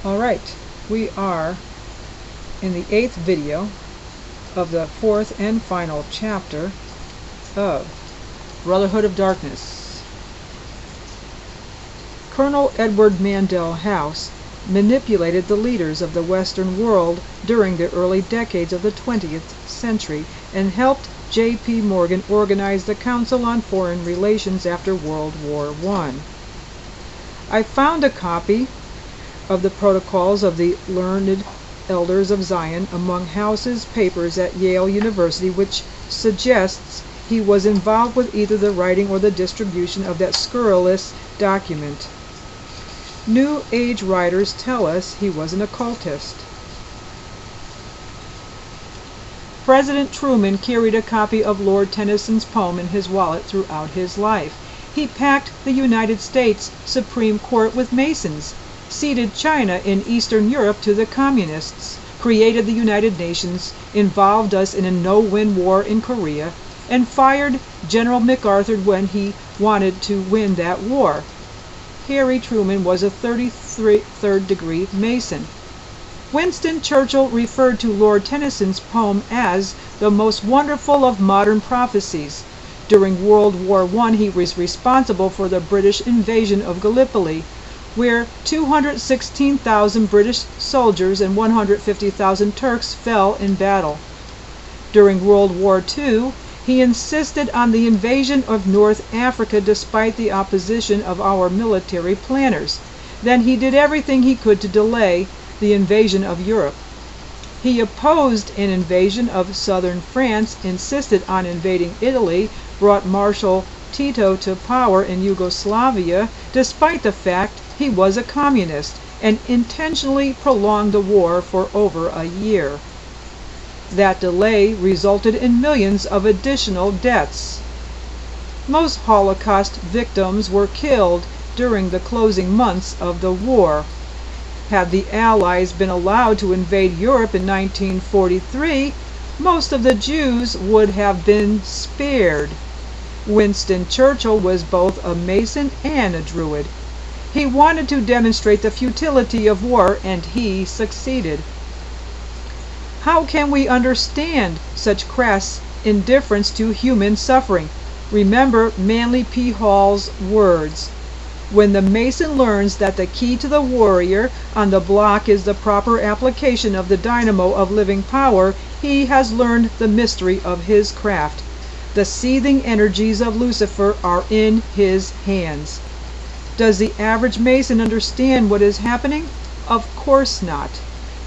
Alright, we are in the 8th video of the 4th and final chapter of Brotherhood of Darkness. Colonel Edward Mandell House manipulated the leaders of the Western world during the early decades of the 20th century and helped J.P. Morgan organize the Council on Foreign Relations after World War I. I found a copy of the Protocols of the Learned Elders of Zion among House's papers at Yale University, which suggests he was involved with either the writing or the distribution of that scurrilous document. New Age writers tell us he was an occultist. President Truman carried a copy of Lord Tennyson's poem in his wallet throughout his life. He packed the United States Supreme Court with Masons, ceded China in Eastern Europe to the Communists, created the United Nations, involved us in a no-win war in Korea, and fired General MacArthur when he wanted to win that war. Harry Truman was a 33rd-degree Mason. Winston Churchill referred to Lord Tennyson's poem as the most wonderful of modern prophecies. During World War I, he was responsible for the British invasion of Gallipoli, where 216,000 British soldiers and 150,000 Turks fell in battle. During World War II, he insisted on the invasion of North Africa despite the opposition of our military planners. Then he did everything he could to delay the invasion of Europe. He opposed an invasion of southern France, insisted on invading Italy, brought Marshal Tito to power in Yugoslavia despite the fact he was a communist, and intentionally prolonged the war for over a year. That delay resulted in millions of additional deaths. Most Holocaust victims were killed during the closing months of the war. Had the Allies been allowed to invade Europe in 1943, most of the Jews would have been spared. Winston Churchill was both a Mason and a Druid. He wanted to demonstrate the futility of war, and he succeeded. How can we understand such crass indifference to human suffering? Remember Manly P. Hall's words. When the Mason learns that the key to the warrior on the block is the proper application of the dynamo of living power, he has learned the mystery of his craft. The seething energies of Lucifer are in his hands. Does the average Mason understand what is happening? Of course not.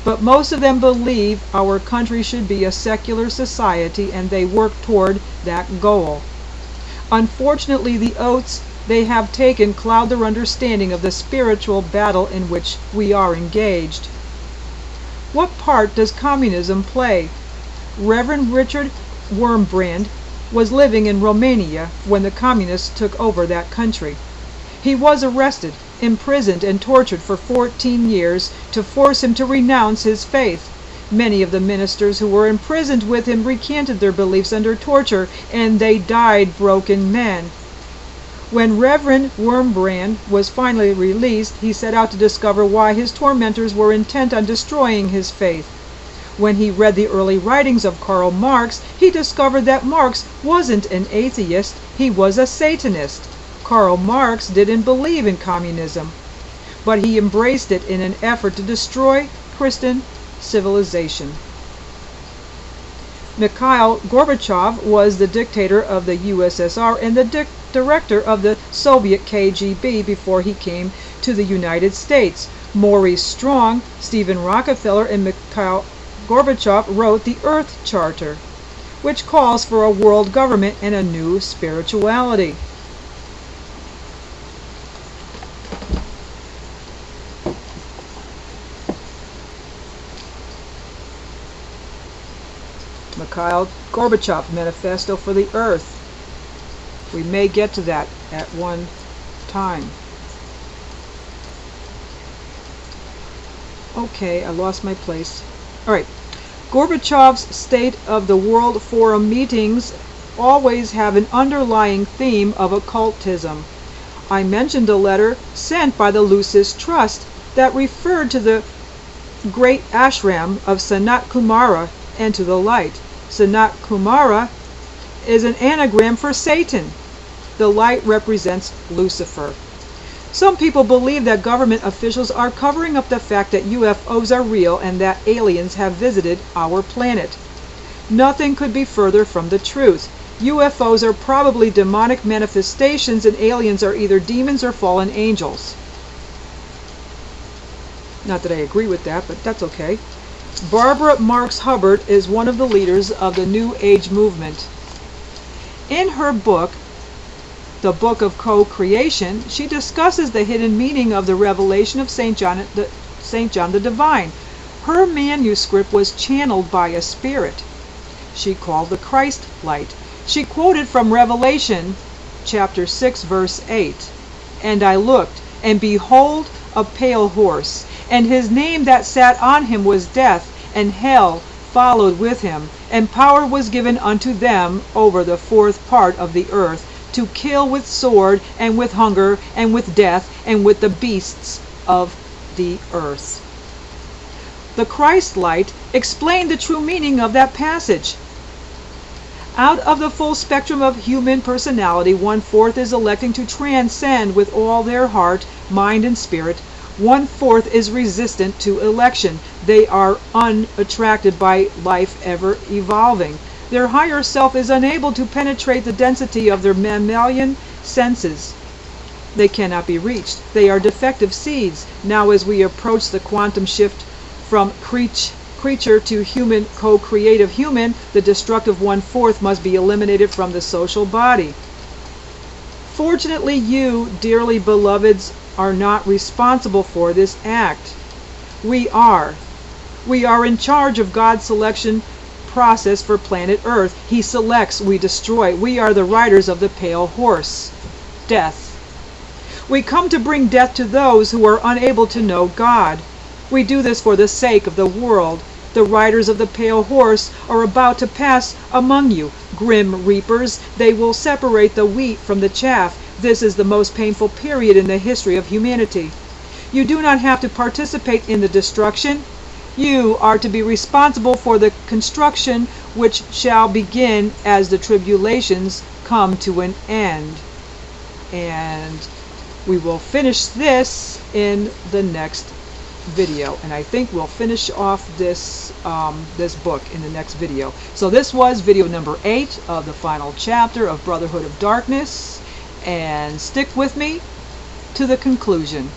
But most of them believe our country should be a secular society, and they work toward that goal. Unfortunately, the oaths they have taken cloud their understanding of the spiritual battle in which we are engaged. What part does communism play? Reverend Richard Wurmbrand was living in Romania when the communists took over that country. He was arrested, imprisoned, and tortured for 14 years to force him to renounce his faith. Many of the ministers who were imprisoned with him recanted their beliefs under torture, and they died broken men. When Reverend Wurmbrand was finally released, he set out to discover why his tormentors were intent on destroying his faith. When he read the early writings of Karl Marx, he discovered that Marx wasn't an atheist, he was a Satanist. Karl Marx didn't believe in communism, but he embraced it in an effort to destroy Christian civilization. Mikhail Gorbachev was the dictator of the USSR and the director of the Soviet KGB before he came to the United States. Maurice Strong, Stephen Rockefeller, and Mikhail Gorbachev wrote the Earth Charter, which calls for a world government and a new spirituality. Mikhail Gorbachev Manifesto for the Earth. We may get to that at one time. Okay, I lost my place. Alright. Gorbachev's State of the World Forum meetings always have an underlying theme of occultism. I mentioned a letter sent by the Lucis Trust that referred to the great ashram of Sanat Kumara and to the light. Sanat Kumara is an anagram for Satan. The light represents Lucifer. Some people believe that government officials are covering up the fact that UFOs are real and that aliens have visited our planet. Nothing could be further from the truth. UFOs are probably demonic manifestations, and aliens are either demons or fallen angels. Not that I agree with that, but that's okay. Barbara Marx Hubbard is one of the leaders of the New Age movement. In her book, The Book of Co-Creation, she discusses the hidden meaning of the revelation of St. John the Divine. Her manuscript was channeled by a spirit she called the Christ light. She quoted from Revelation chapter 6 verse 8. And I looked, and behold a pale horse, and his name that sat on him was Death, and hell followed with him, and power was given unto them over the fourth part of the earth, to kill with sword, and with hunger, and with death, and with the beasts of the earth. The Christ light explained the true meaning of that passage. Out of the full spectrum of human personality, 1/4 is electing to transcend with all their heart, mind, and spirit. 1/4 is resistant to election. They are unattracted by life ever evolving. Their higher self is unable to penetrate the density of their mammalian senses. They cannot be reached. They are defective seeds. Now as we approach the quantum shift from creature to human, co-creative human, the destructive 1/4 must be eliminated from the social body. Fortunately, you, dearly beloveds, are not responsible for this act. We are. We are in charge of God's selection process for planet Earth. He selects, we destroy. We are the riders of the pale horse, death. We come to bring death to those who are unable to know God. We do this for the sake of the world. The riders of the pale horse are about to pass among you. Grim reapers, they will separate the wheat from the chaff. This is the most painful period in the history of humanity. You do not have to participate in the destruction. You are to be responsible for the construction which shall begin as the tribulations come to an end. And we will finish this in the next video, and I think we'll finish off this book in the next video. So this was video number 8 of the final chapter of Brotherhood of Darkness, and stick with me to the conclusion.